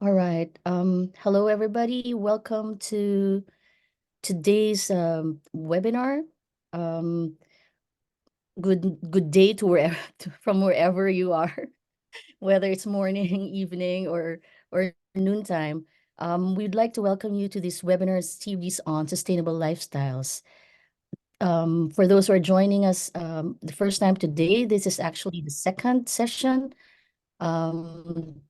All right. Hello, everybody. Welcome to today's webinar. Um, good day to wherever from wherever you are, whether it's morning, evening, or noontime. We'd like to welcome you to this webinar series on sustainable lifestyles. For those who are joining us the first time today, this is actually the second session. Um,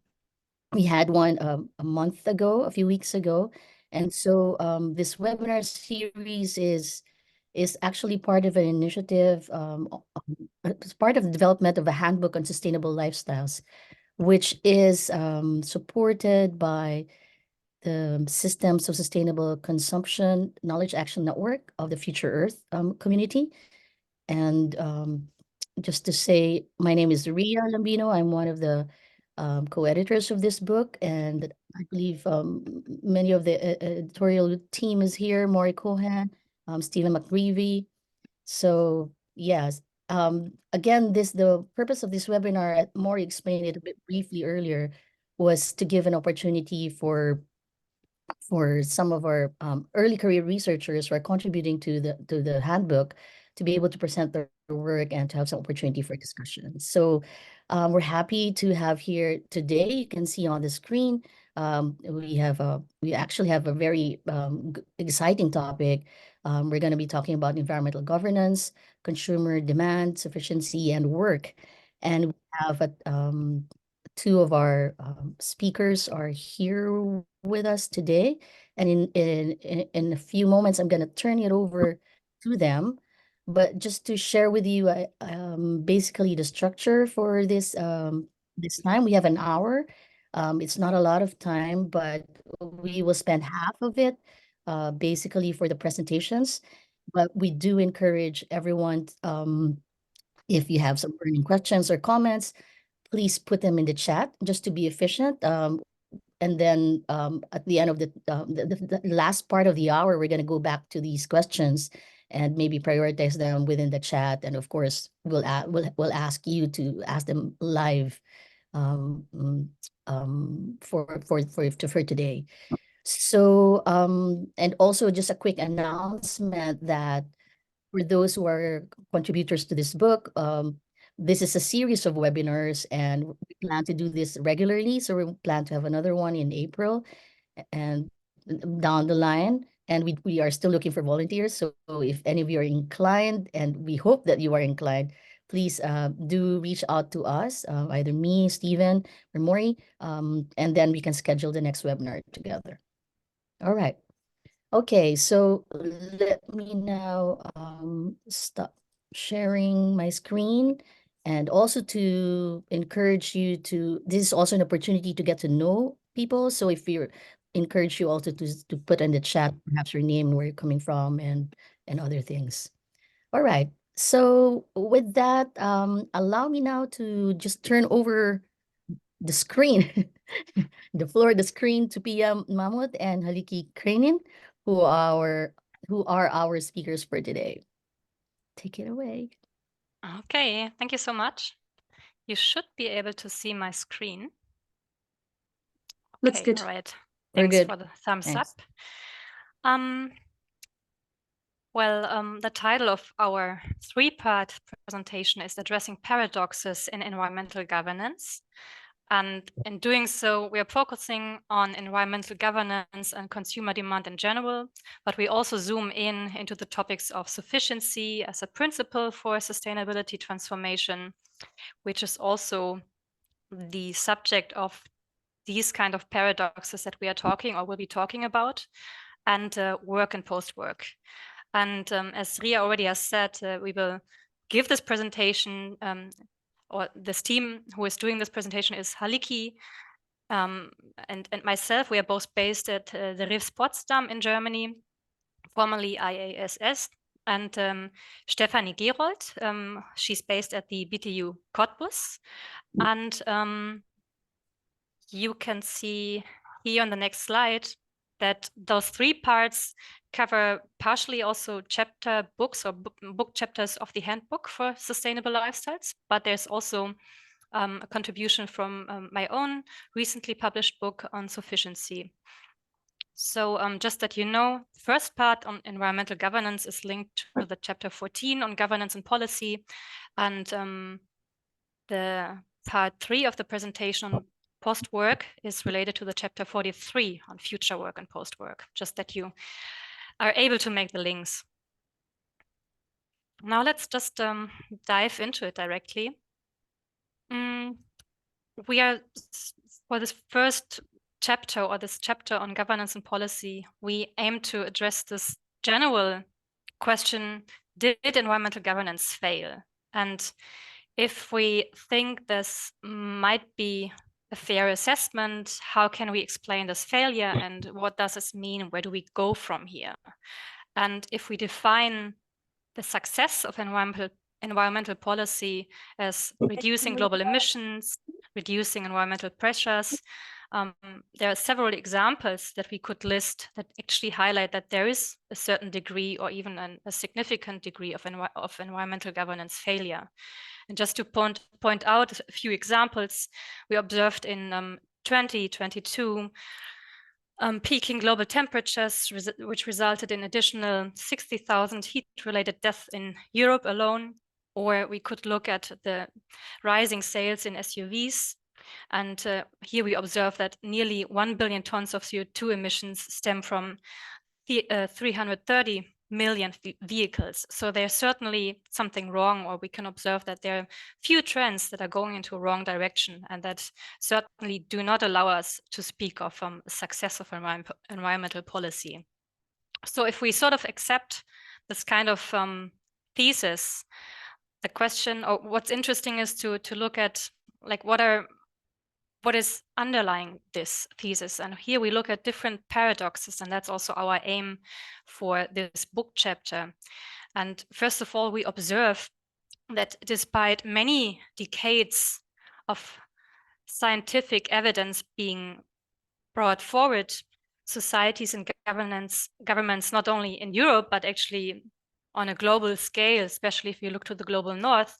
we had one a month ago, a few weeks ago. And so this webinar series is actually part of an initiative, it's part of the development of a handbook on sustainable lifestyles, which is supported by the Systems of Sustainable Consumption Knowledge Action Network of the Future Earth community. And just to say, my name is Ria Lambino. I'm one of the co-editors of this book, and I believe many of the editorial team is here. Maury Cohan, Stephen McGreevy. So yes, again, the purpose of this webinar, Maury explained it a bit briefly earlier, was to give an opportunity for some of our early career researchers who are contributing to the handbook to be able to present their work and to have some opportunity for discussion. So we're happy to have here today. You can see on the screen, we actually have a very exciting topic. We're going to be talking about environmental governance, consumer demand, sufficiency, and work. And we have two of our speakers are here with us today. And in a few moments, I'm going to turn it over to them. But just to share with you, basically the structure for this time, we have an hour. It's not a lot of time, but we will spend half of it basically for the presentations. But we do encourage everyone, if you have some burning questions or comments, please put them in the chat just to be efficient. And then at the end of the last part of the hour, we're going to go back to these questions and maybe prioritize them within the chat. And of course, we'll ask you to ask them live um, mm, for today. So and also just a quick announcement that for those who are contributors to this book, this is a series of webinars, and we plan to do this regularly. So we plan to have another one in April and down the line. And we are still looking for volunteers. So if any of you are inclined, and we hope that you are inclined, please do reach out to us, either me, Stephen, or Maury, and then we can schedule the next webinar together. All right. Okay, so let me now stop sharing my screen, and also to encourage you to, this is also an opportunity to get to know people. So if you're, encourage you also to put in the chat perhaps your name, where you're coming from, and other things. All right. So with that, allow me now to just turn over the screen, the screen to Pia Mamut and Halliki Kreinin, who are our speakers for today. Take it away. Okay, thank you so much. You should be able to see my screen. Looks Okay, good. all right. We're Thanks good. for the thumbs Thanks. up. The title of our three-part presentation is Addressing Paradoxes in Environmental Governance. And in doing so, we are focusing on environmental governance and consumer demand in general, but we also zoom into the topics of sufficiency as a principle for sustainability transformation, which is also the subject of these kind of paradoxes that we are talking or will be talking about, and work and post-work. And as Ria already has said, we will give this presentation, or this team who is doing this presentation is Halliki and myself. We are both based at the RIFS Potsdam in Germany, formerly IASS, and Stefanie Gerold. She's based at the BTU Cottbus. And you can see here on the next slide that those three parts cover partially also chapter books or book chapters of the handbook for sustainable lifestyles, but there's also a contribution from my own recently published book on sufficiency. So just that you know, the first part on environmental governance is linked to the chapter 14 on governance and policy, and the part 3 of the presentation on post-work is related to the chapter 43 on future work and post-work, just that you are able to make the links. Now let's just dive into it directly. We are, for this first chapter, or this chapter on governance and policy, we aim to address this general question: did environmental governance fail? And if we think this might be a fair assessment, how can we explain this failure, and what does this mean? Where do we go from here? And if we define the success of environmental policy as reducing global emissions, reducing environmental pressures, there are several examples that we could list that actually highlight that there is a certain degree, or even a significant degree of environmental governance failure. And just to point out a few examples, we observed in 2022 peaking global temperatures, which resulted in additional 60,000 heat-related deaths in Europe alone. Or we could look at the rising sales in SUVs. And here we observe that nearly 1 billion tons of CO2 emissions stem from 330 million vehicles. So there's certainly something wrong, or we can observe that there are few trends that are going into a wrong direction, and that certainly do not allow us to speak of success of environmental policy. So if we sort of accept this kind of thesis, the question, or what's interesting, is to look at like what is underlying this thesis. And here we look at different paradoxes, and that's also our aim for this book chapter. And first of all, we observe that despite many decades of scientific evidence being brought forward, societies and governments, not only in Europe, but actually on a global scale, especially if you look to the global north,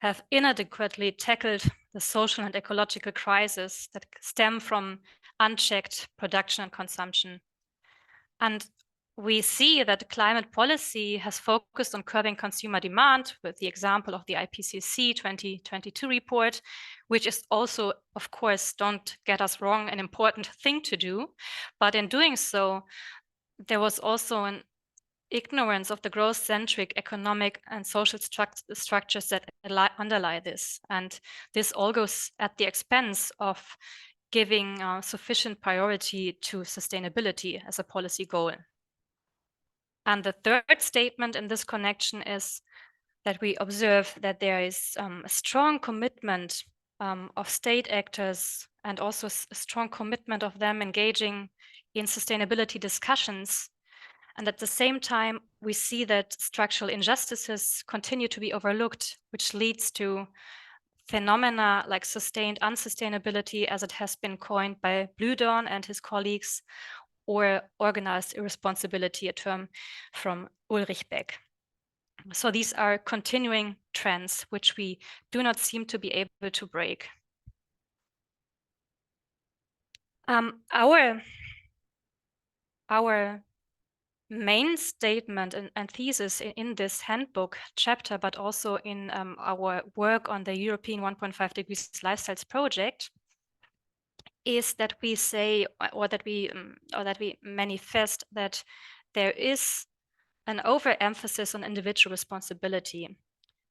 have inadequately tackled the social and ecological crises that stem from unchecked production and consumption. And we see that climate policy has focused on curbing consumer demand, with the example of the IPCC 2022 report, which is also, of course, don't get us wrong, an important thing to do. But in doing so, there was also an ignorance of the growth-centric economic and social structures that underlie this. And this all goes at the expense of giving sufficient priority to sustainability as a policy goal. And the third statement in this connection is that we observe that there is a strong commitment of state actors, and also a strong commitment of them engaging in sustainability discussions. And at the same time, we see that structural injustices continue to be overlooked, which leads to phenomena like sustained unsustainability, as it has been coined by Bludorn and his colleagues, or organized irresponsibility, a term from Ulrich Beck. So these are continuing trends which we do not seem to be able to break. Our main statement and thesis in this handbook chapter, but also in our work on the European 1.5 degrees lifestyles project, is that we say, or that we manifest, that there is an overemphasis on individual responsibility,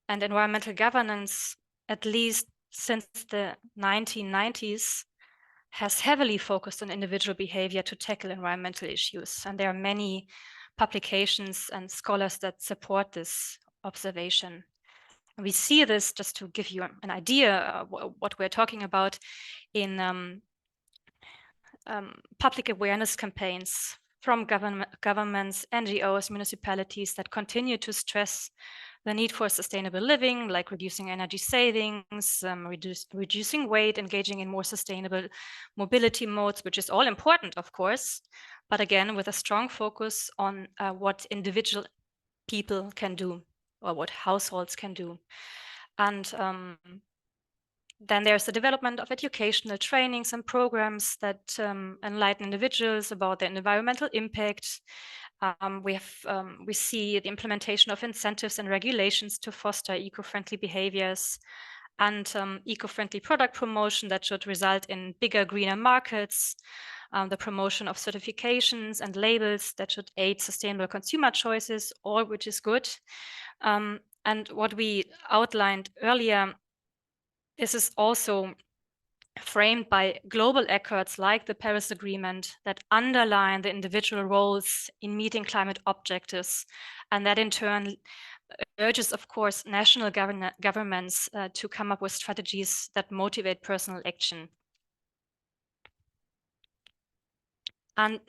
and environmental governance, at least since the 1990s, has heavily focused on individual behavior to tackle environmental issues. And there are many publications and scholars that support this observation. And we see this, just to give you an idea what we're talking about, in public awareness campaigns from governments, NGOs, municipalities, that continue to stress the need for sustainable living, like reducing energy savings, reducing weight, engaging in more sustainable mobility modes, which is all important, of course, but again, with a strong focus on what individual people can do, or what households can do. And Then there's the development of educational trainings and programs that enlighten individuals about their environmental impact. We see the implementation of incentives and regulations to foster eco-friendly behaviors, and eco-friendly product promotion that should result in bigger, greener markets, the promotion of certifications and labels that should aid sustainable consumer choices, all which is good. And what we outlined earlier, this is also framed by global accords like the Paris Agreement that underline the individual roles in meeting climate objectives, and that in turn urges, of course, national governments to come up with strategies that motivate personal action. And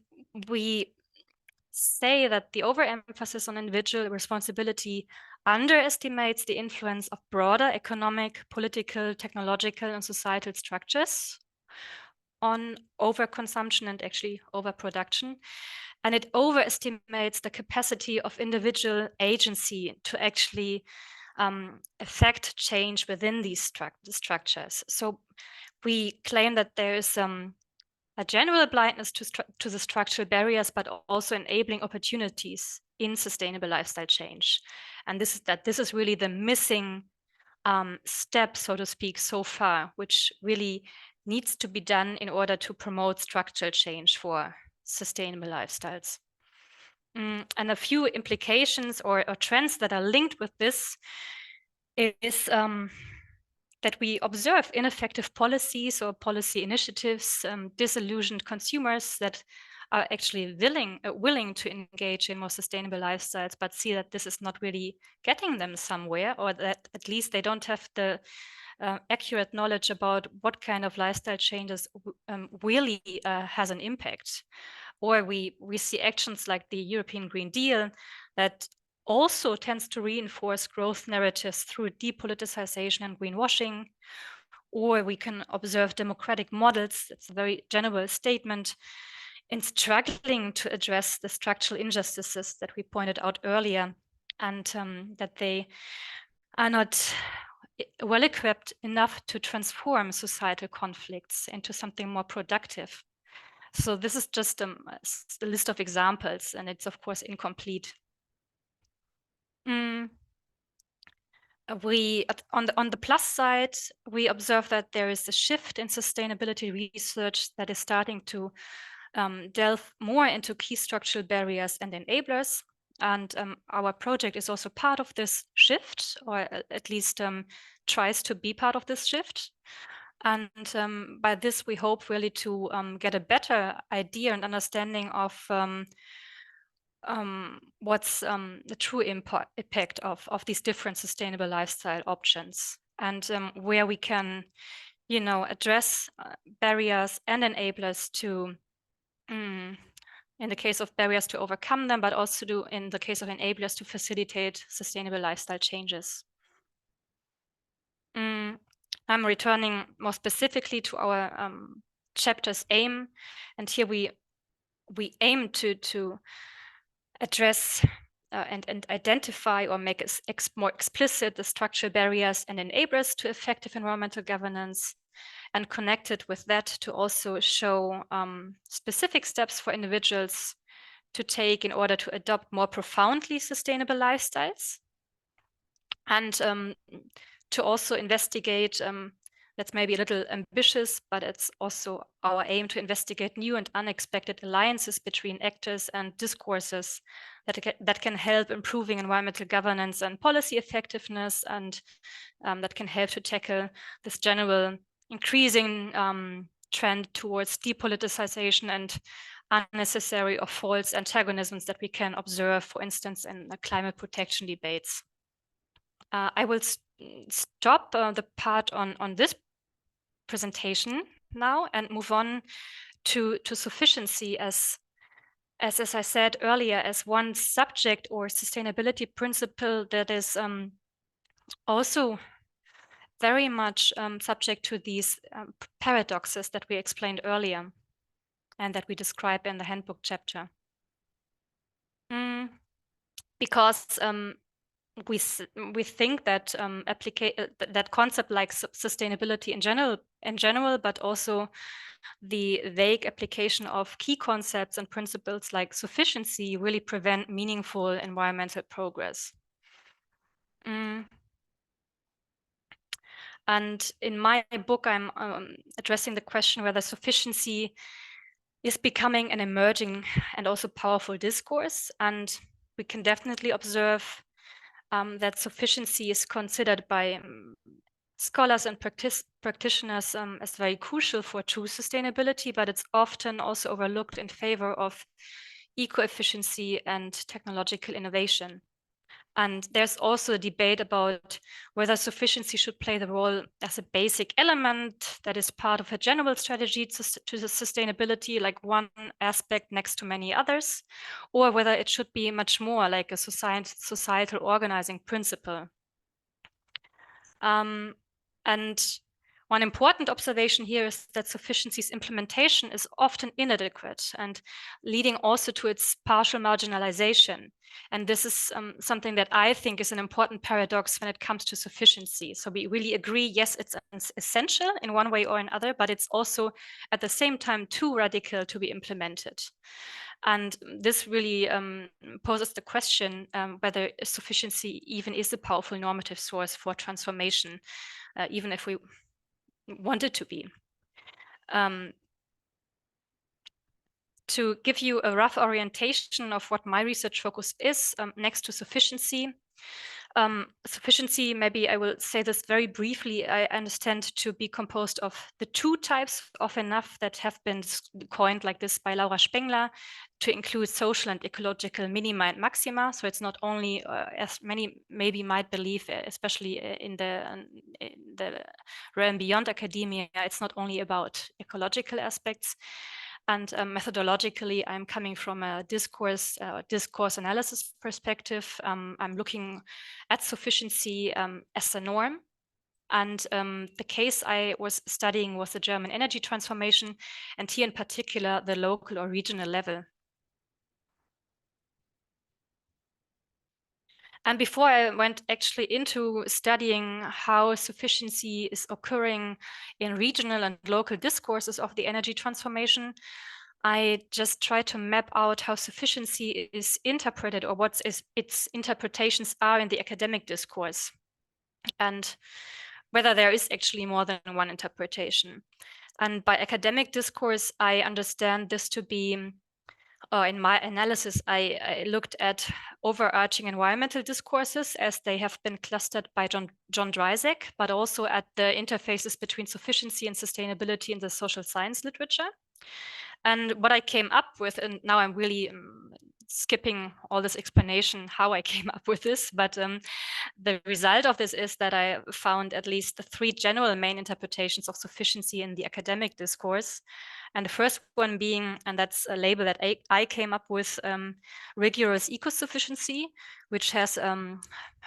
we say that the overemphasis on individual responsibility underestimates the influence of broader economic, political, technological, and societal structures on overconsumption and actually overproduction. And it overestimates the capacity of individual agency to actually affect change within these structures. So we claim that there is a general blindness to the structural barriers, but also enabling opportunities in sustainable lifestyle change. And this is really the missing step, so to speak, so far, which really needs to be done in order to promote structural change for sustainable lifestyles. And a few implications or trends that are linked with this is that we observe ineffective policies or policy initiatives, disillusioned consumers that are actually willing to engage in more sustainable lifestyles, but see that this is not really getting them somewhere, or that at least they don't have the accurate knowledge about what kind of lifestyle changes really has an impact. Or we see actions like the European Green Deal that also tends to reinforce growth narratives through depoliticization and greenwashing. Or we can observe democratic models, that's a very general statement, in struggling to address the structural injustices that we pointed out earlier, and that they are not well equipped enough to transform societal conflicts into something more productive. So this is just a list of examples, and it's of course incomplete. We on the plus side, we observe that there is a shift in sustainability research that is starting to delve more into key structural barriers and enablers. And our project is also part of this shift, or at least tries to be part of this shift. And by this, we hope really to get a better idea and understanding of what's the true impact of these different sustainable lifestyle options, and where we can, address barriers and enablers to, in the case of barriers, to overcome them, but also in the case of enablers, to facilitate sustainable lifestyle changes. I'm returning more specifically to our chapter's aim, and here we aim to address and identify or make more explicit the structural barriers and enablers to effective environmental governance, and connected with that to also show specific steps for individuals to take in order to adopt more profoundly sustainable lifestyles, and to also investigate, that's maybe a little ambitious, but it's also our aim to investigate new and unexpected alliances between actors and discourses that can help improving environmental governance and policy effectiveness, and that can help to tackle this general increasing trend towards depoliticization and unnecessary or false antagonisms that we can observe, for instance, in the climate protection debates. I will stop the part on this presentation now and move on to sufficiency as I said earlier, as one subject or sustainability principle that is also very much subject to these paradoxes that we explained earlier and that we describe in the handbook chapter. Because we think that that concept like sustainability in general, but also the vague application of key concepts and principles like sufficiency really prevent meaningful environmental progress. And in my book, I'm addressing the question whether sufficiency is becoming an emerging and also powerful discourse. And we can definitely observe that sufficiency is considered by scholars and practitioners as very crucial for true sustainability, but it's often also overlooked in favor of eco-efficiency and technological innovation. And there's also a debate about whether sufficiency should play the role as a basic element that is part of a general strategy to the sustainability, like one aspect next to many others, or whether it should be much more like a societal organizing principle. And one important observation here is that sufficiency's implementation is often inadequate and leading also to its partial marginalization. And this is something that I think is an important paradox when it comes to sufficiency. So we really agree, yes, it's essential in one way or another, but it's also at the same time too radical to be implemented. And this really poses the question whether sufficiency even is a powerful normative source for transformation, even if we want it to be. To give you a rough orientation of what my research focus is next to sufficiency, sufficiency, maybe I will say this very briefly, I understand to be composed of the two types of enough that have been coined like this by Laura Spengler to include social and ecological minima and maxima. So it's not only, as many maybe might believe, especially in the realm beyond academia, it's not only about ecological aspects. And methodologically, I'm coming from a discourse analysis perspective. I'm looking at sufficiency as a norm. And the case I was studying was the German energy transformation, and here in particular, the local or regional level. And before I went actually into studying how sufficiency is occurring in regional and local discourses of the energy transformation, I just try to map out how sufficiency is interpreted or what its interpretations are in the academic discourse, and whether there is actually more than one interpretation. And by academic discourse, I understand this to be, in my analysis, I looked at overarching environmental discourses as they have been clustered by John Dryzek, but also at the interfaces between sufficiency and sustainability in the social science literature. And what I came up with, and now I'm really skipping all this explanation how I came up with this, but the result of this is that I found at least 3 general main interpretations of sufficiency in the academic discourse. And the first one being, and that's a label that I came up with, rigorous eco-sufficiency, which has a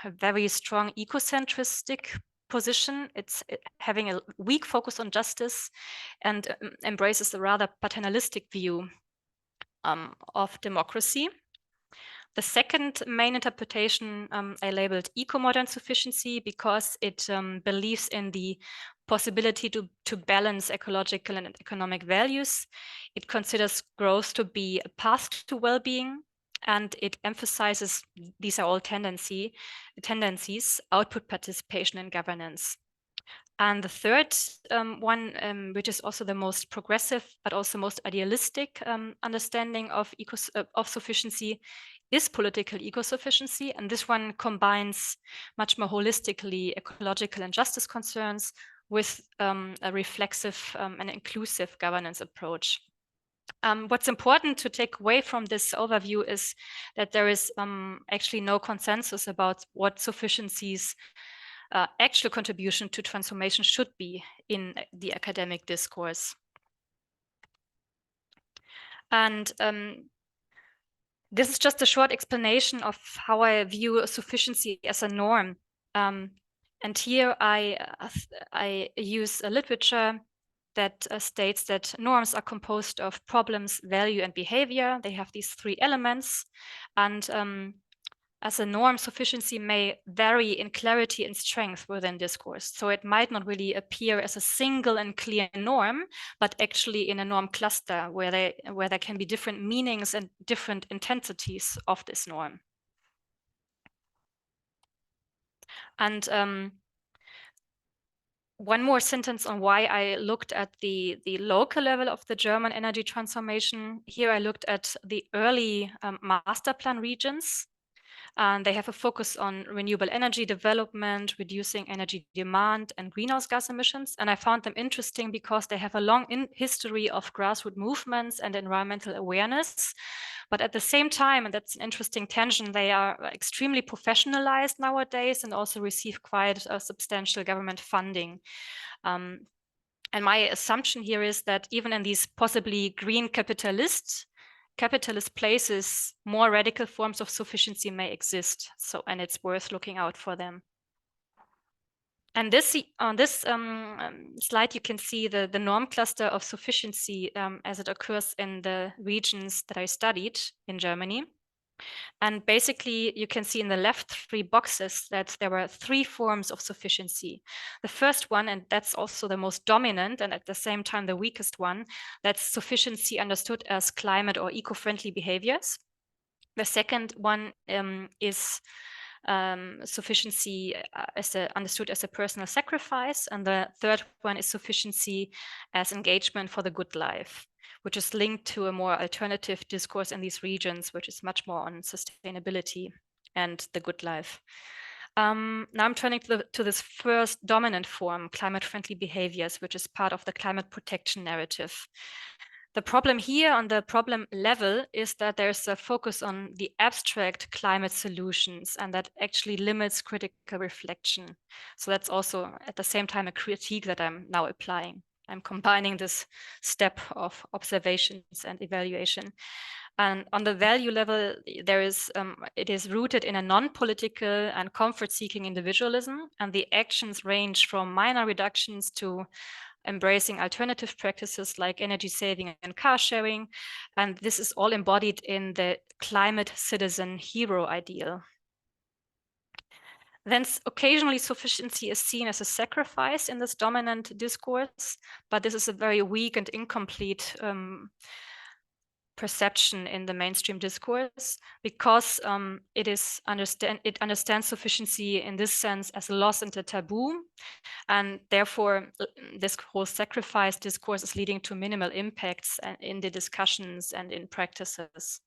very strong ecocentristic position. It's having a weak focus on justice and embraces a rather paternalistic view of democracy. The second main interpretation I labeled eco-modern sufficiency because it believes in the possibility to balance ecological and economic values. It considers growth to be a path to well-being, and it emphasizes, these are all tendencies, output participation and governance. And the third one, which is also the most progressive, but also most idealistic understanding of sufficiency, is political eco-sufficiency. And this one combines much more holistically ecological and justice concerns with a reflexive and inclusive governance approach. What's important to take away from this overview is that there is actually no consensus about what sufficiency's actual contribution to transformation should be in the academic discourse. And this is just a short explanation of how I view sufficiency as a norm. And here I use a literature that states that norms are composed of problems, value, and behavior. They have these 3 elements. And as a norm, sufficiency may vary in clarity and strength within discourse. So it might not really appear as a single and clear norm, but actually in a norm cluster where there can be different meanings and different intensities of this norm. And one more sentence on why I looked at the local level of the German energy transformation. Here I looked at the early master plan regions. And they have a focus on renewable energy development, reducing energy demand, and greenhouse gas emissions. And I found them interesting because they have a long history of grassroots movements and environmental awareness. But at the same time, and that's an interesting tension, they are extremely professionalized nowadays and also receive quite a substantial government funding. And my assumption here is that even in these possibly green capitalist places, more radical forms of sufficiency may exist. So, and it's worth looking out for them. And on this slide, you can see the norm cluster of sufficiency as it occurs in the regions that I studied in Germany. And basically, you can see in the left 3 boxes that there were 3 forms of sufficiency. The first one, and that's also the most dominant and at the same time the weakest one, that's sufficiency understood as climate or eco-friendly behaviors. The second one is sufficiency understood as a personal sacrifice. And the third one is sufficiency as engagement for the good life, which is linked to a more alternative discourse in these regions, which is much more on sustainability and the good life. Now I'm turning to this first dominant form, climate-friendly behaviors, which is part of the climate protection narrative. The problem here on the problem level is that there's a focus on the abstract climate solutions, and that actually limits critical reflection. So that's also at the same time a critique that I'm now applying. I'm combining this step of observations and evaluation. And on the value level, it is rooted in a non-political and comfort-seeking individualism, and the actions range from minor reductions to embracing alternative practices like energy saving and car sharing. And this is all embodied in the climate citizen hero ideal. Then occasionally sufficiency is seen as a sacrifice in this dominant discourse, but this is a very weak and incomplete perception in the mainstream discourse, because it understands sufficiency in this sense as a loss and a taboo, and therefore this whole sacrifice discourse is leading to minimal impacts in the discussions and in practices.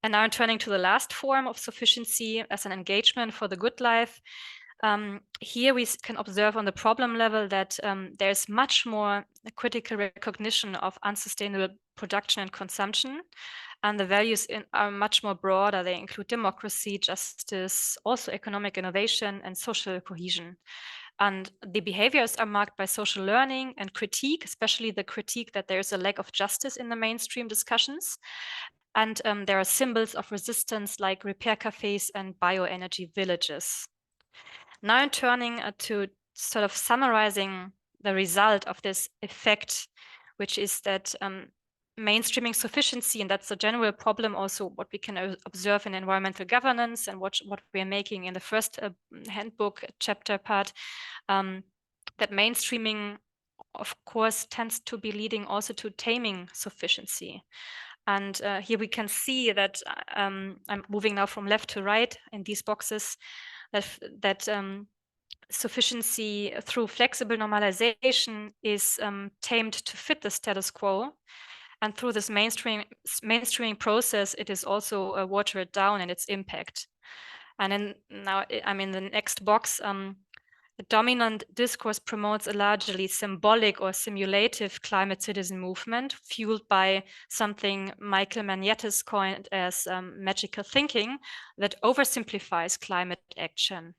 And now I'm turning to the last form of sufficiency as an engagement for the good life. Here we can observe on the problem level that there's much more critical recognition of unsustainable production and consumption, and the values are much more broader. They include democracy, justice, also economic innovation and social cohesion. And the behaviors are marked by social learning and critique, especially the critique that there's a lack of justice in the mainstream discussions. And there are symbols of resistance like repair cafes and bioenergy villages. Now I'm turning to sort of summarizing the result of this effect, which is that mainstreaming sufficiency, and that's a general problem also what we can observe in environmental governance and what we are making in the first handbook chapter part, that mainstreaming, of course, tends to be leading also to taming sufficiency. And here we can see that I'm moving now from left to right in these boxes, that sufficiency through flexible normalization is tamed to fit the status quo. And through this mainstreaming process, it is also watered down in its impact. And then now I'm in the next box. The dominant discourse promotes a largely symbolic or simulative climate citizen movement fueled by something Michael Magnetis coined as magical thinking that oversimplifies climate action.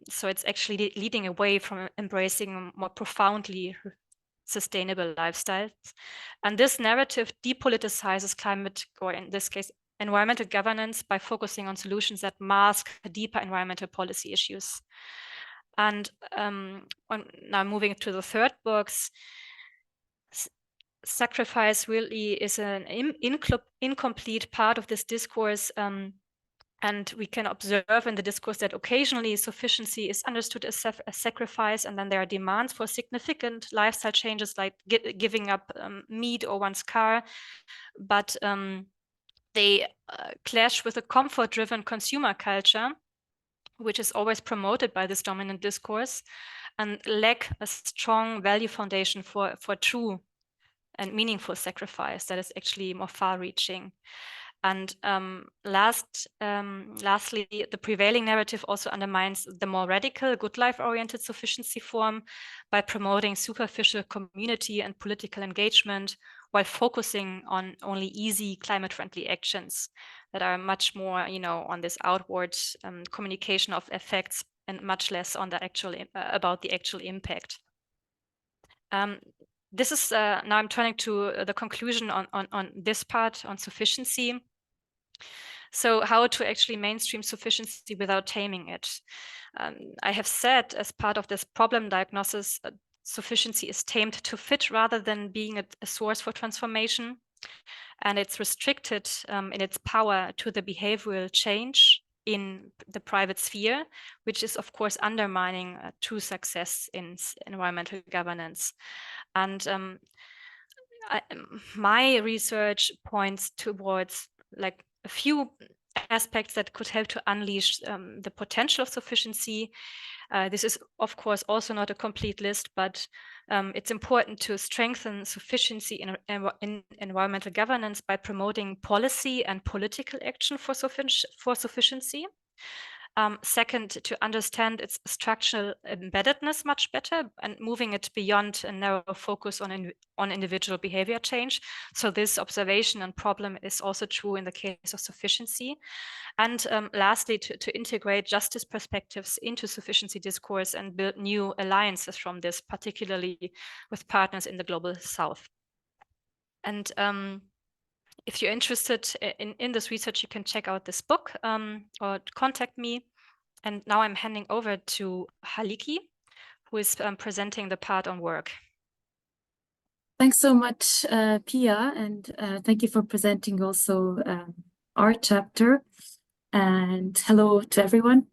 So it's actually leading away from embracing more profoundly sustainable lifestyles. And this narrative depoliticizes climate, or in this case, environmental governance, by focusing on solutions that mask deeper environmental policy issues. And now moving to the third box, sacrifice really is an incomplete part of this discourse, And we can observe in the discourse that occasionally sufficiency is understood as a sacrifice, and then there are demands for significant lifestyle changes, like giving up meat or one's car. But they clash with a comfort-driven consumer culture, which is always promoted by this dominant discourse, and lack a strong value foundation for true and meaningful sacrifice that is actually more far-reaching. And lastly, the prevailing narrative also undermines the more radical, good life-oriented sufficiency form by promoting superficial community and political engagement while focusing on only easy climate-friendly actions that are much more, on this outward communication of effects and much less on the actual about the actual impact. This is now I'm turning to the conclusion on this part on sufficiency. So how to actually mainstream sufficiency without taming it. I have said as part of this problem diagnosis, sufficiency is tamed to fit rather than being a source for transformation. And it's restricted in its power to the behavioral change in the private sphere, which is of course undermining true success in environmental governance. And my research points towards like a few aspects that could help to unleash the potential of sufficiency. This is, of course, also not a complete list, but it's important to strengthen sufficiency in environmental governance by promoting policy and political action for sufficiency. Second, to understand its structural embeddedness much better and moving it beyond a narrow focus on individual behavior change. So this observation and problem is also true in the case of sufficiency. And lastly, to integrate justice perspectives into sufficiency discourse and build new alliances from this, particularly with partners in the global south. And if you're interested in this research, you can check out this book or contact me. And now I'm handing over to Halliki, who is presenting the part on work. Thanks so much, Pia, and thank you for presenting also our chapter. And hello to everyone.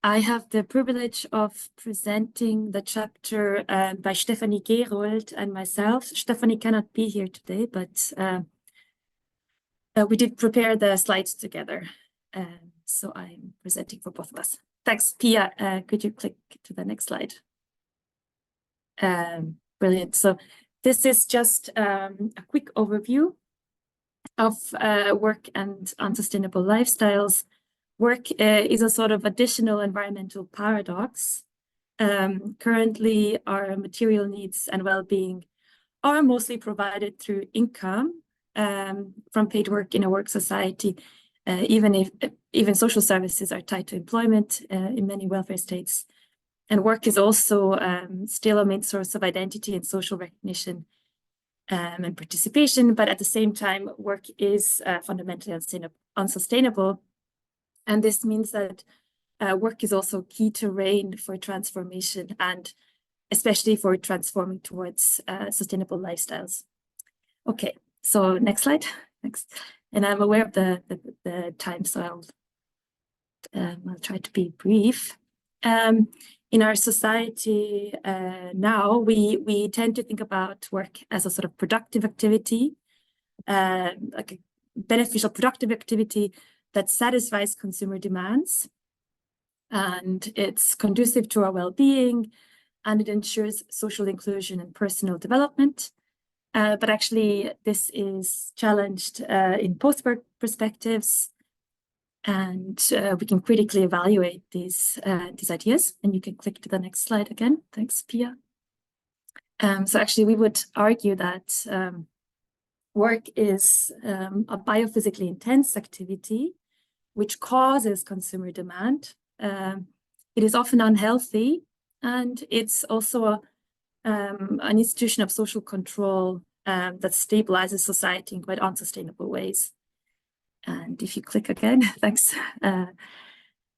I have the privilege of presenting the chapter by Stefanie, Gerold, and myself. Stefanie cannot be here today, but we did prepare the slides together. So I'm presenting for both of us. Thanks, Pia. Could you click to the next slide? Brilliant. So this is just a quick overview of work and unsustainable lifestyles. Work is a sort of additional environmental paradox. Currently, our material needs and well-being are mostly provided through income from paid work in a work society, even social services are tied to employment in many welfare states. And work is also still a main source of identity and social recognition and participation, but at the same time, work is fundamentally unsustainable. And this means that work is also key terrain for transformation and especially for transforming towards sustainable lifestyles. Okay, so next slide. Next. And I'm aware of the time, so I'll try to be brief. In our society now, we tend to think about work as a sort of productive activity, like a beneficial productive activity that satisfies consumer demands, and it's conducive to our well-being, and it ensures social inclusion and personal development. But actually, this is challenged in post-work perspectives, and we can critically evaluate these ideas. And you can click to the next slide again. Thanks, Pia. So actually, we would argue that work is a biophysically intense activity which causes consumer demand. It is often unhealthy, and it's also an institution of social control that stabilizes society in quite unsustainable ways. And if you click again, thanks.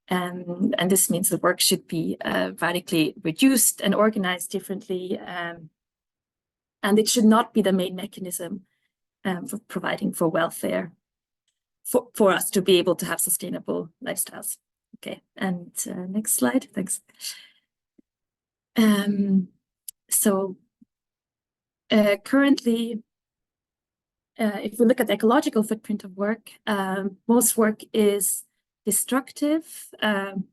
And this means that work should be radically reduced and organized differently. And it should not be the main mechanism for providing for welfare. for us to be able to have sustainable lifestyles. Okay, and next slide, thanks. So currently, if we look at the ecological footprint of work, most work is destructive and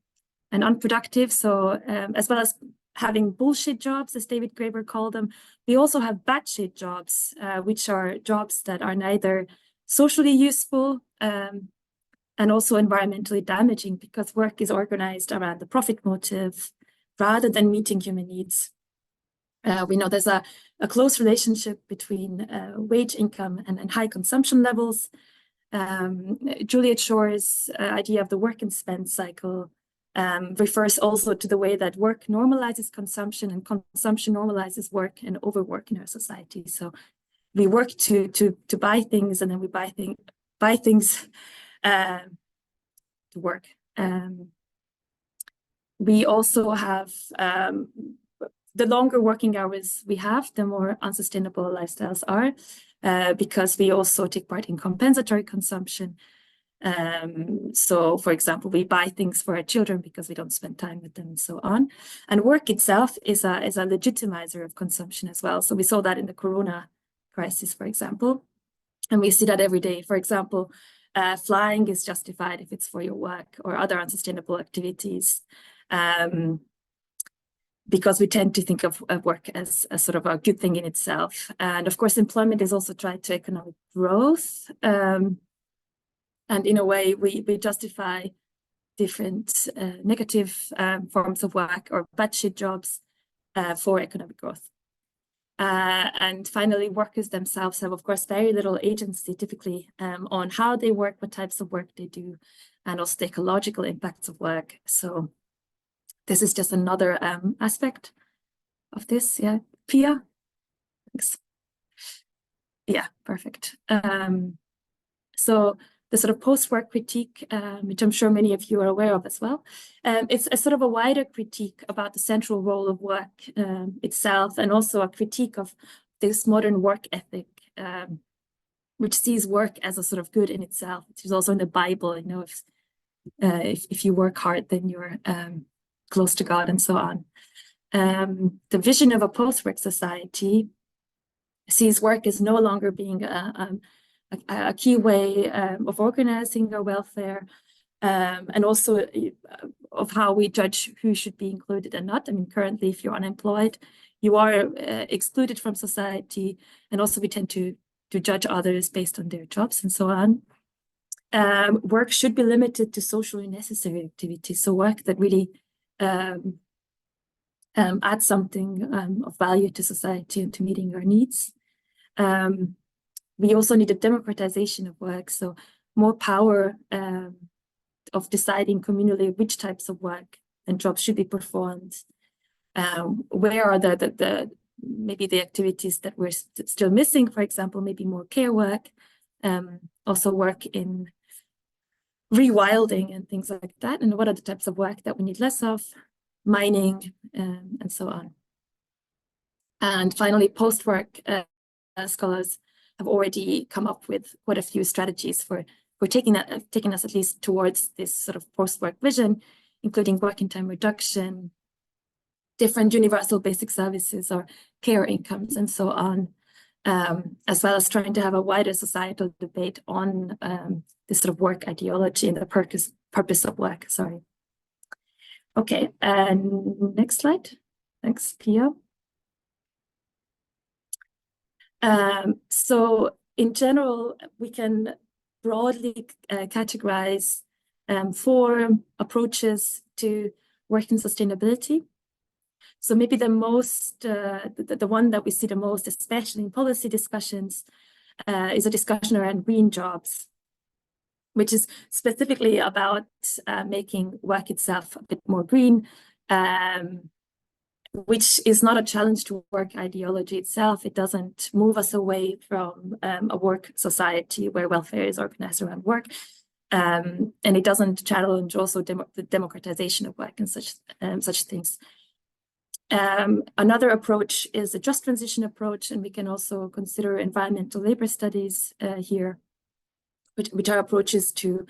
unproductive. So as well as having bullshit jobs, as David Graeber called them, we also have batshit jobs, which are jobs that are neither socially useful and also environmentally damaging, because work is organized around the profit motive rather than meeting human needs. We know there's a close relationship between wage income and high consumption levels. Juliet Shore's idea of the work and spend cycle refers also to the way that work normalizes consumption and consumption normalizes work and overwork in our society. So we work to buy things, and then we buy things to work. We also have the longer working hours we have, the more unsustainable lifestyles are, because we also take part in compensatory consumption. So, for example, we buy things for our children because we don't spend time with them and so on. And work itself is a legitimizer of consumption as well. So we saw that in the Corona crisis, for example. And we see that every day. For example, flying is justified if it's for your work or other unsustainable activities. Because we tend to think of work as a sort of a good thing in itself. And of course, employment is also tied to economic growth. And in a way, we justify different negative forms of work or batshit jobs for economic growth. And finally, workers themselves have, of course, very little agency typically on how they work, what types of work they do, and also the ecological impacts of work. So this is just another aspect of this. Yeah, Pia? Thanks. Yeah, perfect. So the sort of post-work critique, which I'm sure many of you are aware of as well, it's a sort of a wider critique about the central role of work itself, and also a critique of this modern work ethic, which sees work as a sort of good in itself. It's also in the Bible, you know, if you work hard, then you're close to God and so on. The vision of a post-work society sees work as no longer being a key way of organizing our welfare, and also of how we judge who should be included and not. I mean, currently, if you're unemployed, you are excluded from society, and also we tend to judge others based on their jobs and so on. Work should be limited to socially necessary activities, so work that really add something of value to society and to meeting our needs. We also need a democratization of work, so more power of deciding communally which types of work and jobs should be performed. Where are maybe the activities that we're still missing? For example, maybe more care work, also work in rewilding and things like that. And what are the types of work that we need less of? Mining, and so on. And finally, post-work scholars have already come up with quite a few strategies for taking us at least towards this sort of post-work vision, including working time reduction, different universal basic services or care incomes, and so on, as well as trying to have a wider societal debate on this sort of work ideology and the purpose of work. Sorry. Okay, and next slide. Thanks, Pia. So in general, we can broadly categorize 4 approaches to work in sustainability. So maybe the most, the one that we see the most, especially in policy discussions, is a discussion around green jobs, which is specifically about making work itself a bit more green, which is not a challenge to work ideology itself. It doesn't move us away from a work society where welfare is organized around work. And it doesn't challenge also the democratization of work and such things. Another approach is a just transition approach, and we can also consider environmental labor studies here. which are approaches to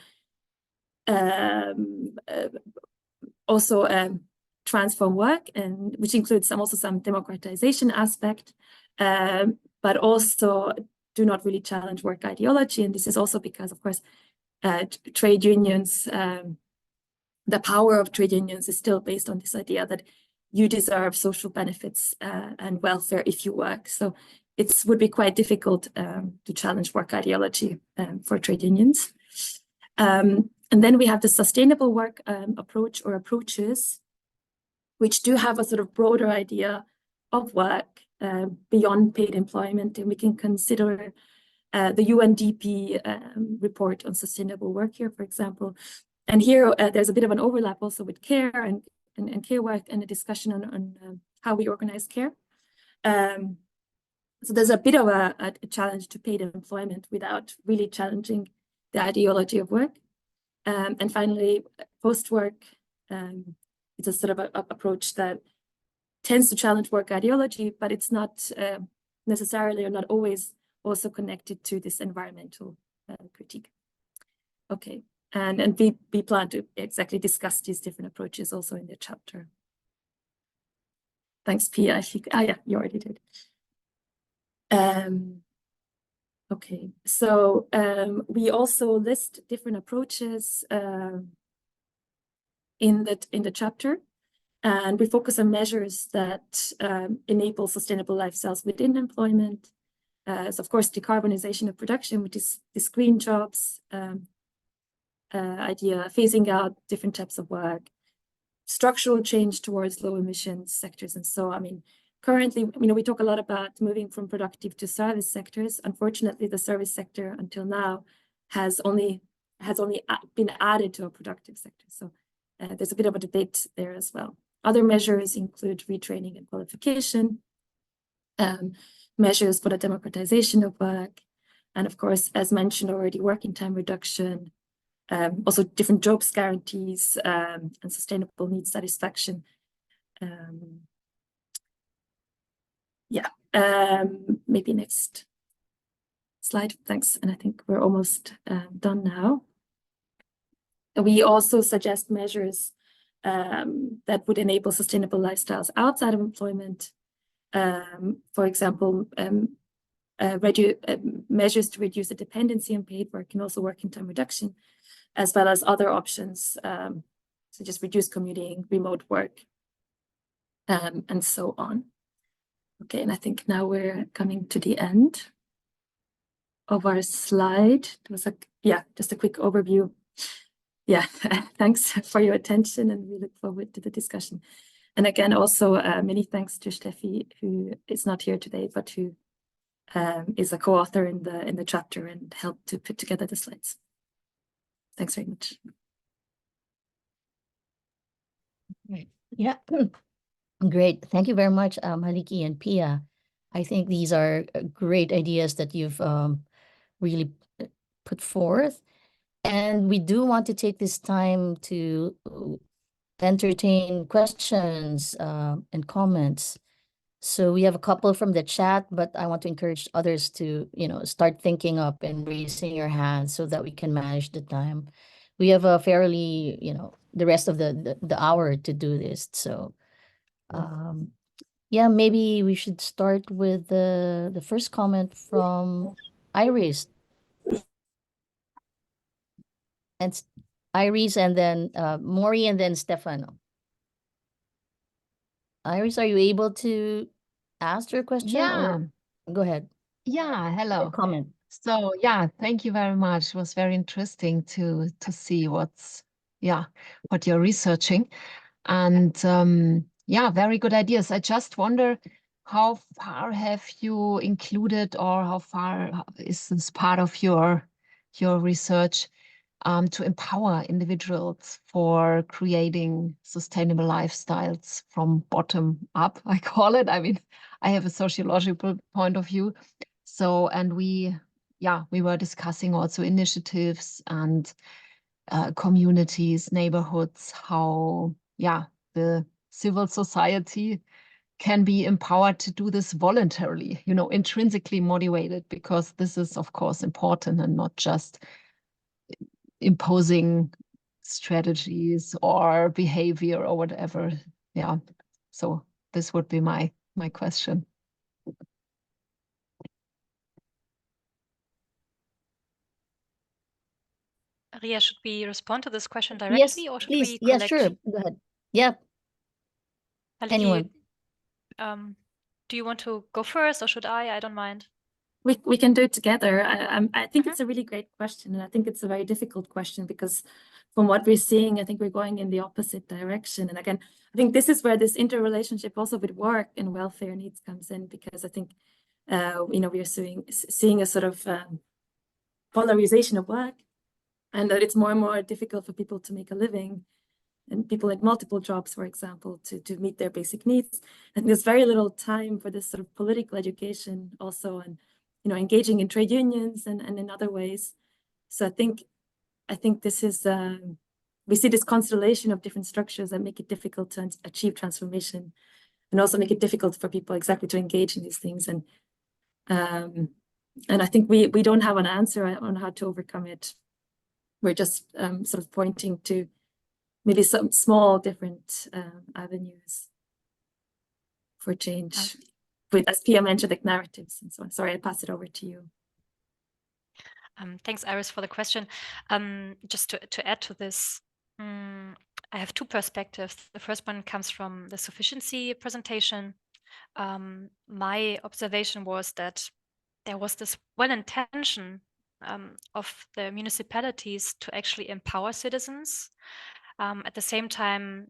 also transform work, and which includes some democratization aspect, but also do not really challenge work ideology. And this is also because, of course, trade unions, the power of trade unions is still based on this idea that you deserve social benefits and welfare if you work. So it would be quite difficult to challenge work ideology for trade unions. And then we have the sustainable work approach or approaches, which do have a sort of broader idea of work beyond paid employment. And we can consider the UNDP report on sustainable work here, for example. And here there's a bit of an overlap also with care and care work, and a discussion on how we organize care. So there's a bit of a challenge to paid employment without really challenging the ideology of work. And finally, post-work, it's a sort of a approach that tends to challenge work ideology, but it's not necessarily or not always also connected to this environmental critique. Okay, and we plan to exactly discuss these different approaches also in the chapter. Thanks, Pia. Yeah, you already did. Okay, so we also list different approaches in the chapter, and we focus on measures that enable sustainable lifestyles within employment. So of course, decarbonization of production, which is these green jobs idea, phasing out different types of work, structural change towards low emissions sectors. And so, I mean, currently, we talk a lot about moving from productive to service sectors. Unfortunately, the service sector until now has only been added to a productive sector. So there's a bit of a debate there as well. Other measures include retraining and qualification, measures for the democratization of work, and of course, as mentioned already, working time reduction, also different jobs guarantees, and sustainable needs satisfaction. Maybe next slide, thanks. And I think we're almost done now. We also suggest measures that would enable sustainable lifestyles outside of employment. For example, measures to reduce the dependency on paid work and also working time reduction, as well as other options, such as reduced commuting, remote work, and so on. Okay, and I think now we're coming to the end of our slide. It was just a quick overview. Yeah, thanks for your attention, and we look forward to the discussion. And again, also many thanks to Steffi, who is not here today, but who is a co-author in the chapter and helped to put together the slides. Thanks very much. Right. Yeah, great. Thank you very much, Halliki and Pia. I think these are great ideas that you've really put forth. And we do want to take this time to entertain questions and comments. So we have a couple from the chat, but I want to encourage others to, start thinking up and raising your hands so that we can manage the time. We have a fairly, the rest of the hour to do this. So, yeah, maybe we should start with the first comment from Iris. And Iris, and then Maury, and then Stefano. Iris, are you able to ask your question? Yeah. Go ahead. Yeah, hello. Comment. So yeah, thank you very much. It was very interesting to see what you're researching. And yeah, very good ideas. I just wonder, how far have you included, or how far is this part of your research to empower individuals for creating sustainable lifestyles from bottom up, I call it. I mean, I have a sociological point of view. So, and we were discussing also initiatives and communities, neighborhoods, how, the civil society can be empowered to do this voluntarily, intrinsically motivated, because this is, of course, important, and not just imposing strategies or behavior or whatever. Yeah, so this would be my question. Ria, should we respond to this question Yes, directly, or should please. we Yeah, collect? sure. Go ahead. Yeah, Halliki, anyone. do you want to go first, or should I? I don't mind. We can do it together. I think it's a really great question, and I think it's a very difficult question because from what we're seeing, I think we're going in the opposite direction. And again, I think this is where this interrelationship also with work and welfare needs comes in, because I think we are seeing a sort of polarization of work, and that it's more and more difficult for people to make a living, and people in multiple jobs, for example, to meet their basic needs. And there's very little time for this sort of political education also, and engaging in trade unions and in other ways. So I think this is we see this constellation of different structures that make it difficult to achieve transformation, and also make it difficult for people exactly to engage in these things. And I think we don't have an answer on how to overcome it. We're just sort of pointing to maybe some small different avenues for change, with, as Pia mentioned, like narratives and so on. Sorry, I pass it over to you. Thanks, Iris, for the question. Just to add to this, I have two perspectives. The first one comes from the Sufficiency presentation. My observation was that there was this well-intention of the municipalities to actually empower citizens. At the same time,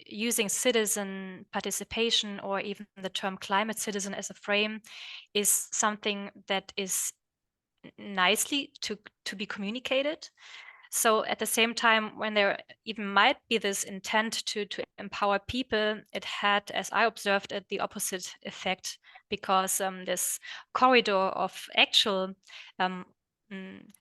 using citizen participation, or even the term climate citizen as a frame, is something that is nicely to be communicated. So at the same time, when there even might be this intent to empower people, it had, as I observed it, the opposite effect, because this corridor of actual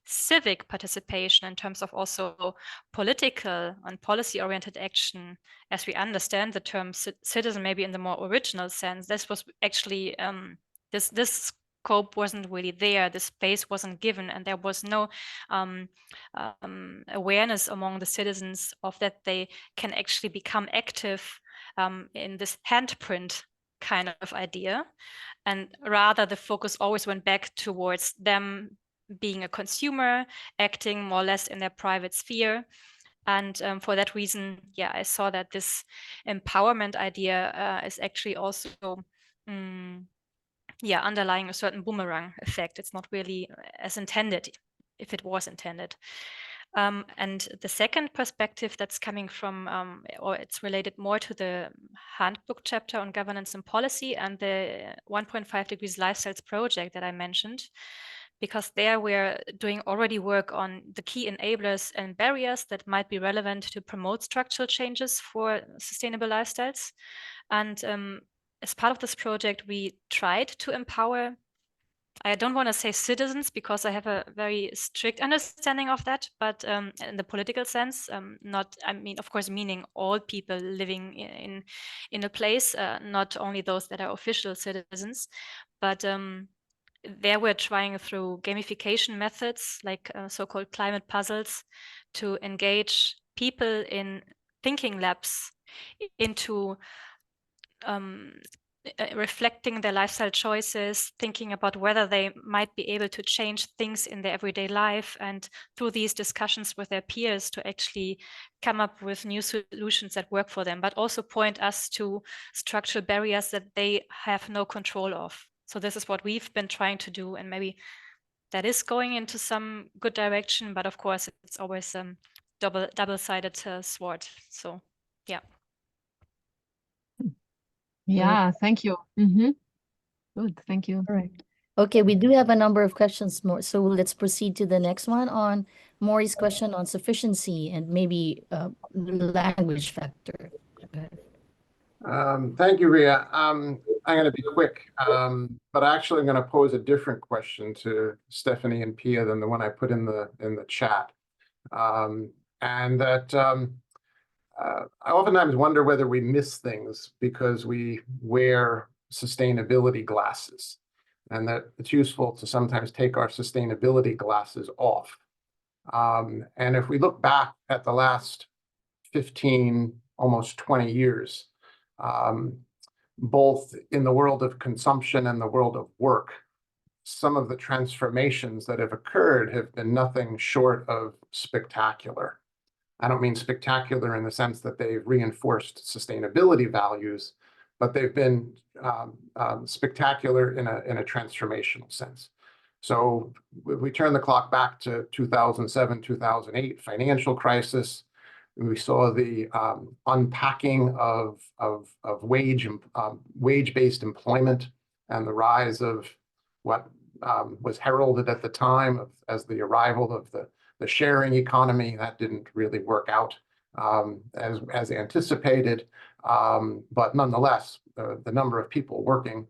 civic participation in terms of also political and policy-oriented action, as we understand the term citizen, maybe in the more original sense, this was actually this scope wasn't really there, the space wasn't given, and there was no awareness among the citizens of that they can actually become active in this handprint kind of idea. And rather the focus always went back towards them being a consumer, acting more or less in their private sphere. And for that reason, yeah, I saw that this empowerment idea is actually also underlying a certain boomerang effect. It's not really as intended, if it was intended. And the second perspective that's coming from, or it's related more to the Handbook chapter on governance and policy, and the 1.5 degrees lifestyles project that I mentioned, because there we're doing already work on the key enablers and barriers that might be relevant to promote structural changes for sustainable lifestyles. And as part of this project, we tried to empower, I don't want to say citizens, because I have a very strict understanding of that, but in the political sense, of course, meaning all people living in a place, not only those that are official citizens, but there we're trying through gamification methods, like so-called climate puzzles, to engage people in thinking labs into reflecting their lifestyle choices, thinking about whether they might be able to change things in their everyday life, and through these discussions with their peers to actually come up with new solutions that work for them, but also point us to structural barriers that they have no control of. So this is what we've been trying to do, and maybe that is going into some good direction, but of course it's always double-sided sword. So yeah. Yeah, thank you. Good, thank you. All right. Okay, we do have a number of questions more, so let's proceed to the next one on Maury's question on sufficiency and maybe language factor. Thank you, Ria. I'm going to be quick, but actually I'm going to pose a different question to Stefanie and Pia than the one I put in the chat. And that I oftentimes wonder whether we miss things because we wear sustainability glasses, and that it's useful to sometimes take our sustainability glasses off And if we look back at the last 15, almost 20 years, both in the world of consumption and the world of work, some of the transformations that have occurred have been nothing short of spectacular. I don't mean spectacular in the sense that they've reinforced sustainability values, but they've been spectacular in a transformational sense. So we turn the clock back to 2007, 2008 financial crisis. We saw the unpacking of wage-based employment and the rise of what was heralded at the time as the arrival of the sharing economy. That didn't really work out as anticipated, but nonetheless, the number of people working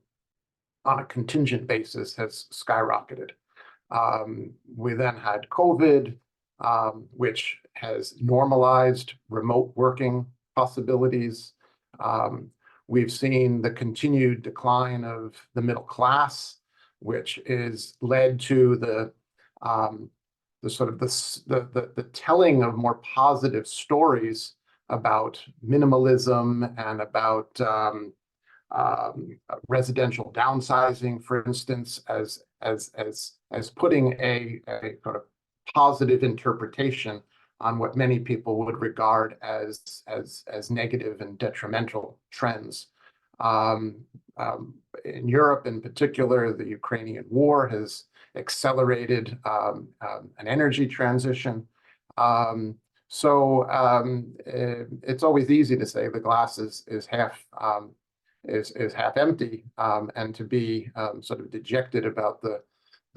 on a contingent basis has skyrocketed. We then had COVID, which has normalized remote working possibilities. We've seen the continued decline of the middle class, which is led to the telling of more positive stories about minimalism and about residential downsizing, for instance, as putting a kind of positive interpretation on what many people would regard as negative and detrimental trends. In Europe, in particular, the Ukrainian war has accelerated an energy transition. It's always easy to say the glass is half empty, and to be sort of dejected about the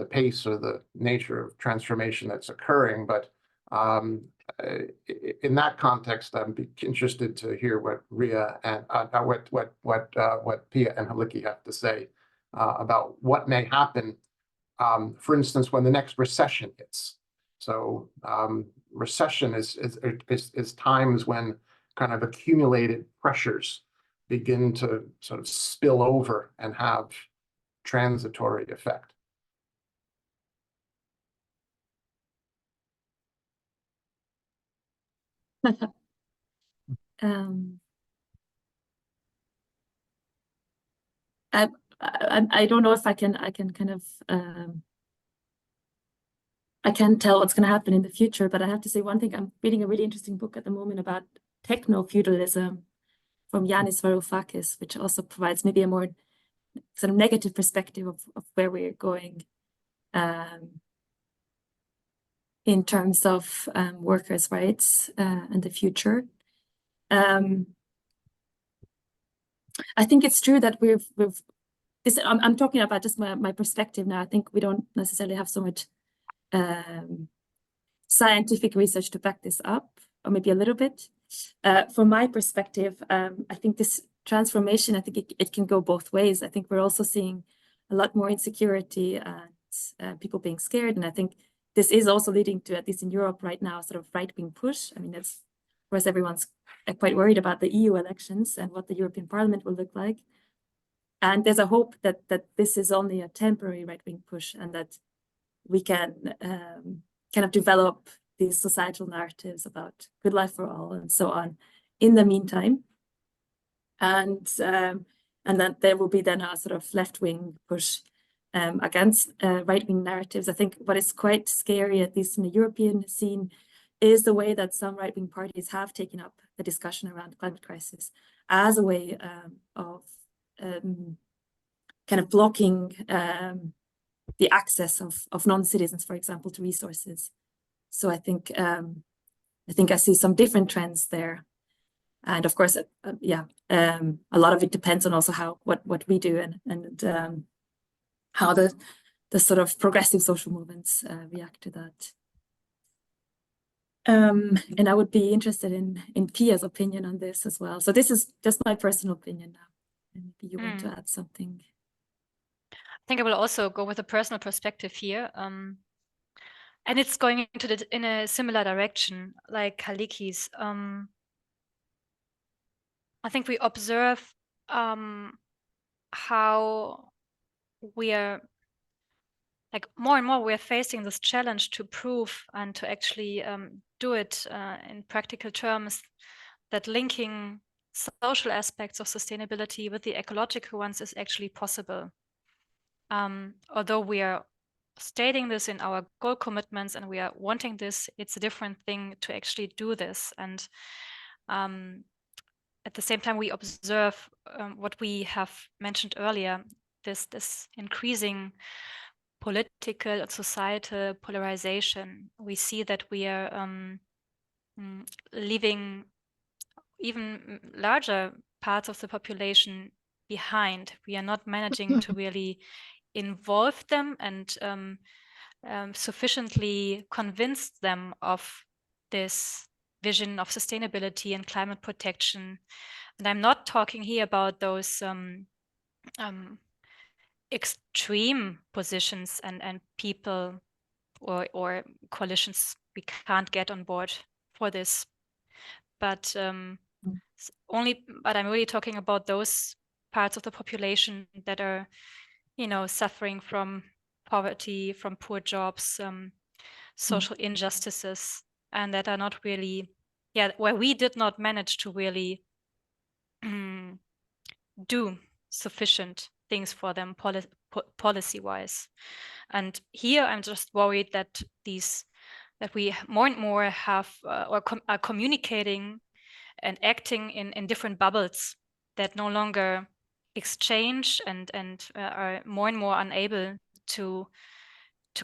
pace or the nature of transformation that's occurring. But in that context, I'm interested to hear what Ria and what Pia and Halliki have to say about what may happen, for instance, when the next recession hits. So recession is times when kind of accumulated pressures begin to sort of spill over and have transitory effect. I don't know if I can kind of I can't tell what's going to happen in the future, but I have to say one thing. I'm reading a really interesting book at the moment about techno-feudalism from Yanis Varoufakis, which also provides maybe a more sort of negative perspective of where we're going in terms of workers' rights and the future. I think it's true that I'm talking about just my perspective now. I think we don't necessarily have so much scientific research to back this up, or maybe a little bit. From my perspective, I think this transformation, I think it can go both ways. I think we're also seeing a lot more insecurity and people being scared. And I think this is also leading to, at least in Europe right now, sort of right-wing push. I mean, that's, of course, everyone's quite worried about the EU elections and what the European Parliament will look like. And there's a hope that this is only a temporary right-wing push, and that we can kind of develop these societal narratives about good life for all and so on in the meantime. And that there will be then a sort of left-wing push against right-wing narratives. I think what is quite scary, at least in the European scene, is the way that some right-wing parties have taken up the discussion around the climate crisis as a way of kind of blocking the access of non-citizens, for example, to resources. So I think I see some different trends there. And of course, a lot of it depends on also what we do and how the sort of progressive social movements react to that. And I would be interested in Pia's opinion on this as well. So this is just my personal opinion now. And maybe you want to add something. I think I will also go with a personal perspective here. And it's going in a similar direction, like Halliki's. I think we observe how we are like more and more we're facing this challenge to prove and to actually do it in practical terms, that linking social aspects of sustainability with the ecological ones is actually possible. Although we are stating this in our goal commitments and we are wanting this, it's a different thing to actually do this. And at the same time, we observe what we have mentioned earlier, this increasing political and societal polarization. We see that we are leaving even larger parts of the population behind. We are not managing to really involve them and sufficiently convince them of this vision of sustainability and climate protection. And I'm not talking here about those extreme positions and people or coalitions we can't get on board for this. But I'm really talking about those parts of the population that are, suffering from poverty, from poor jobs, social injustices, and that are not really, where we did not manage to really do sufficient things for them policy-wise. And here I'm just worried that we more and more have are communicating and acting in different bubbles that no longer exchange and are more and more unable to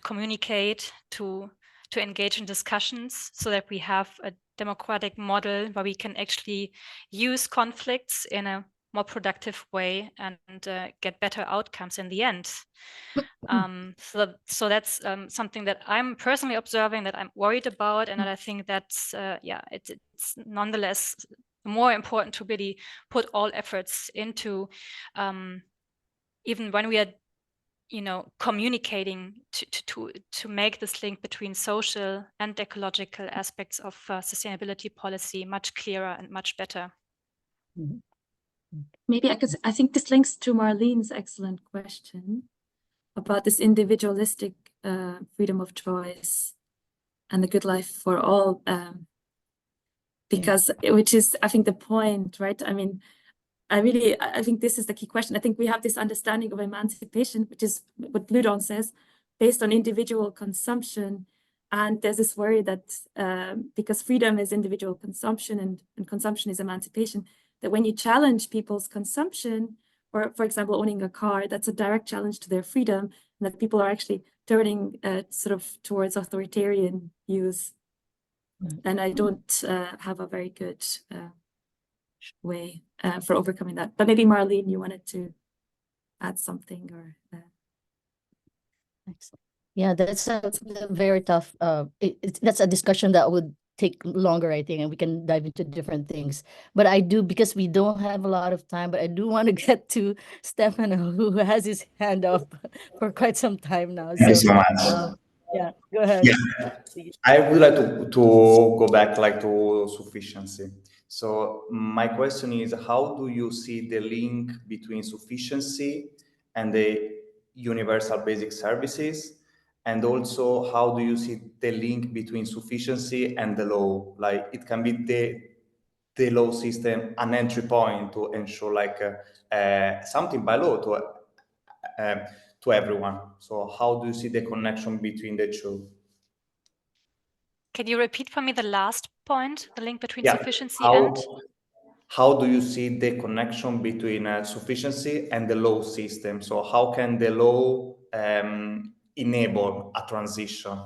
communicate, to engage in discussions, so that we have a democratic model where we can actually use conflicts in a more productive way and get better outcomes in the end. So that's something that I'm personally observing, that I'm worried about, and that I think that's it's nonetheless more important to really put all efforts into, even when we are communicating to make this link between social and ecological aspects of sustainability policy much clearer and much better. Maybe I think this links to Marlene's excellent question about this individualistic freedom of choice and the good life for all, because which is, I think, the point, right? I mean, I think this is the key question. I think we have this understanding of emancipation, which is what Bludon says, based on individual consumption. And there's this worry that because freedom is individual consumption and consumption is emancipation, that when you challenge people's consumption, or for example, owning a car, that's a direct challenge to their freedom, and that people are actually turning sort of towards authoritarian views. And I don't have a very good way for overcoming that. But maybe Marlene, you wanted to add something, or yeah, that's a very tough that's a discussion that would take longer, I think, and we can dive into different things. But I do, because we don't have a lot of time, but I do want to get to Stefano, who has his hand up for quite some time now. Thank you so much. Yeah, go ahead. Yeah, I would like to go back to sufficiency. So my question is, how do you see the link between sufficiency and the universal basic services? And also, how do you see the link between sufficiency and the law? Like, it can be the law system an entry point to ensure something by law to everyone. So how do you see the connection between the two? Can you repeat for me the last point, the link between sufficiency and? How do you see the connection between sufficiency and the law system? So how can the law enable a transition?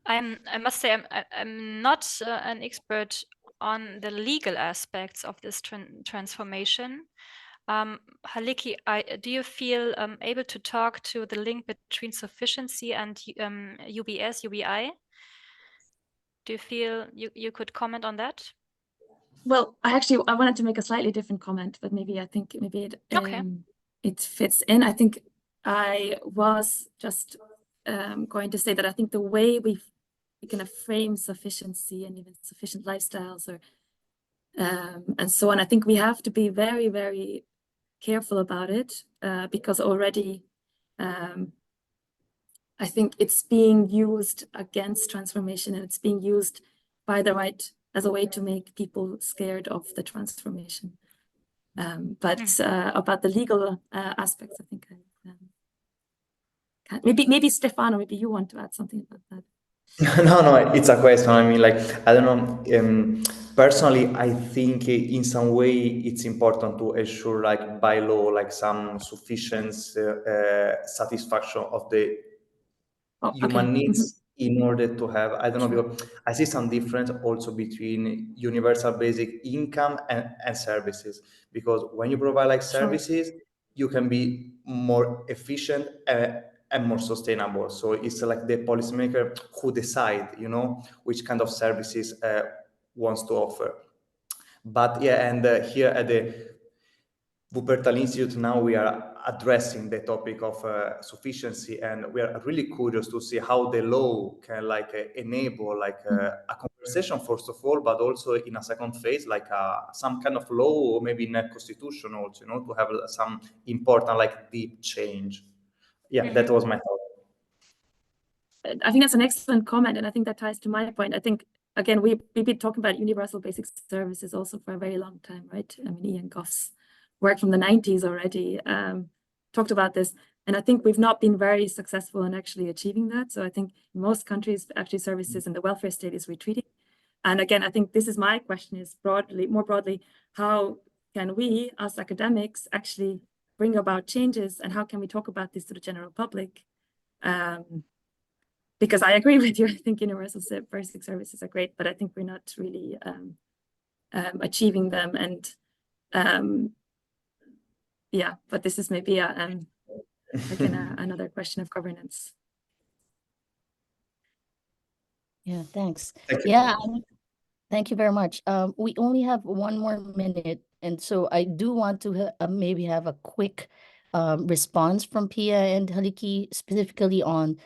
I must say I'm not an expert on the legal aspects of this transformation. Halliki, do you feel able to talk to the link between sufficiency and UBS, UBI? Do you feel you could comment on that? Well, I wanted to make a slightly different comment, but maybe it fits in. I think I was just going to say that I think the way we kind of frame sufficiency and even sufficient lifestyles, or and so on. I think we have to be very, very careful about it because already I think it's being used against transformation, and it's being used by the right as a way to make people scared of the transformation. But about the legal aspects, I think maybe Stefano, maybe you want to add something about that. No, it's a question. I mean, like, I don't know. Personally, I think in some way it's important to ensure, like, by law, like some sufficient satisfaction of the human needs in order to have, I don't know, because I see some difference also between universal basic income and services. Because when you provide like services, you can be more efficient and more sustainable. So it's like the policymaker who decide, you know, which kind of services wants to offer. But yeah, and here at the Wuppertal Institute, now we are addressing the topic of sufficiency, and we are really curious to see how the law can like enable like a conversation first of all, but also in a second phase, like some kind of law, or maybe in a constitution also, you know, to have some important like deep change. Yeah, that was my thought. I think that's an excellent comment, and I think that ties to my point. I think, again, we've been talking about universal basic services also for a very long time, right? I mean, Ian Goff's work from the 90s already talked about this, and I think we've not been very successful in actually achieving that. So I think in most countries, actually services and the welfare state is retreating. And again, I think this is my question is more broadly, how can we, as academics, actually bring about changes, and how can we talk about this to the general public? Because I agree with you, I think universal basic services are great, but I think we're not really achieving them. And yeah, but this is maybe again another question of governance. Yeah, thanks. Thank you. Yeah, thank you very much. We only have 1 more minute, and so I do want to maybe have a quick response from Pia and Halliki, specifically on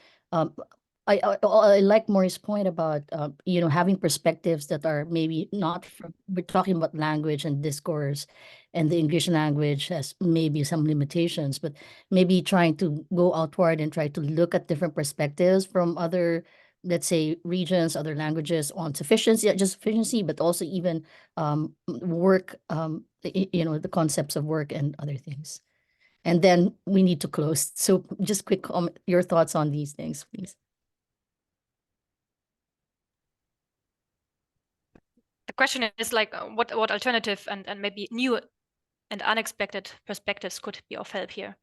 I like Maury's point about you know, having perspectives that are maybe not from, we're talking about language and discourse, and the English language has maybe some limitations, but maybe trying to go outward and try to look at different perspectives from other, let's say, regions, other languages on sufficiency, not just sufficiency, but also even work, you know, the concepts of work and other things. And then we need to close. So just quick comment, your thoughts on these things, please. The question is like, what alternative and maybe new and unexpected perspectives could be of help here,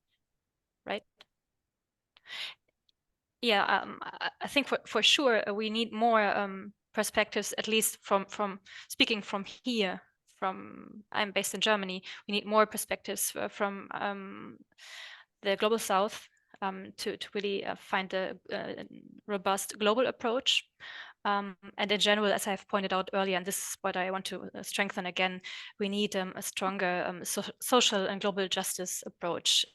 right? Yeah, I think for sure we need more perspectives, at least from speaking from here. I'm based in Germany. We need more perspectives from the global south to really find a robust global approach. And in general, as I've pointed out earlier, and this is what I want to strengthen again, we need a stronger social and global justice approach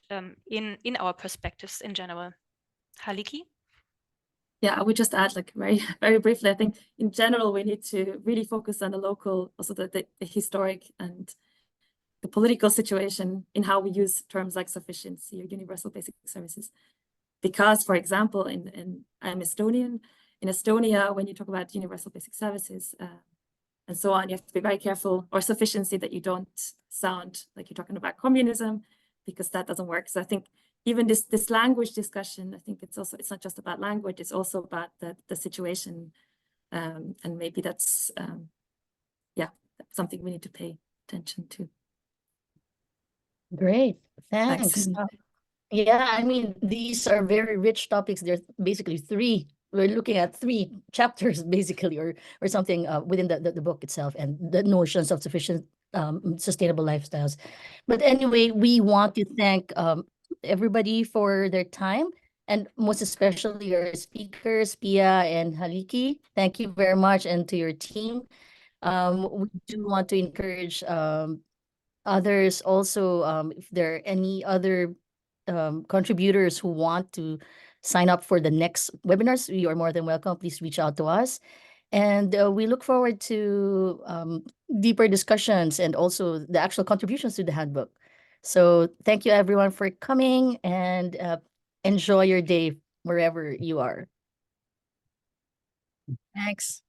in our perspectives in general. Halliki? Yeah, I would just add, like, very, very briefly, I think in general, we need to really focus on the local, also the historic and the political situation in how we use terms like sufficiency or universal basic services. Because, for example, I'm Estonian. In Estonia, when you talk about universal basic services and so on, you have to be very careful, or sufficiency, that you don't sound like you're talking about communism, because that doesn't work. So I think even this language discussion, I think it's not just about language, it's also about the situation. And maybe that's, yeah, something we need to pay attention to. Great, thanks. Yeah, I mean, these are very rich topics. There's basically 3. We're looking at 3 chapters, basically, or something within the book itself, and the notions of sufficient, sustainable lifestyles. But anyway, we want to thank everybody for their time, and most especially our speakers, Pia and Halliki. Thank you very much, and to your team. We do want to encourage others also, if there are any other contributors who want to sign up for the next webinars, you are more than welcome. Please reach out to us. And we look forward to deeper discussions and also the actual contributions to the handbook. So thank you everyone for coming, and enjoy your day wherever you are. Thanks.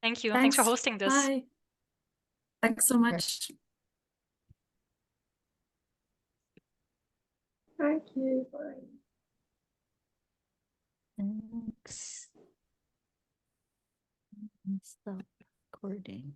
Thank you. Thanks for hosting this. Bye. Thanks so much. Thank you. Bye. Thanks. Stop recording.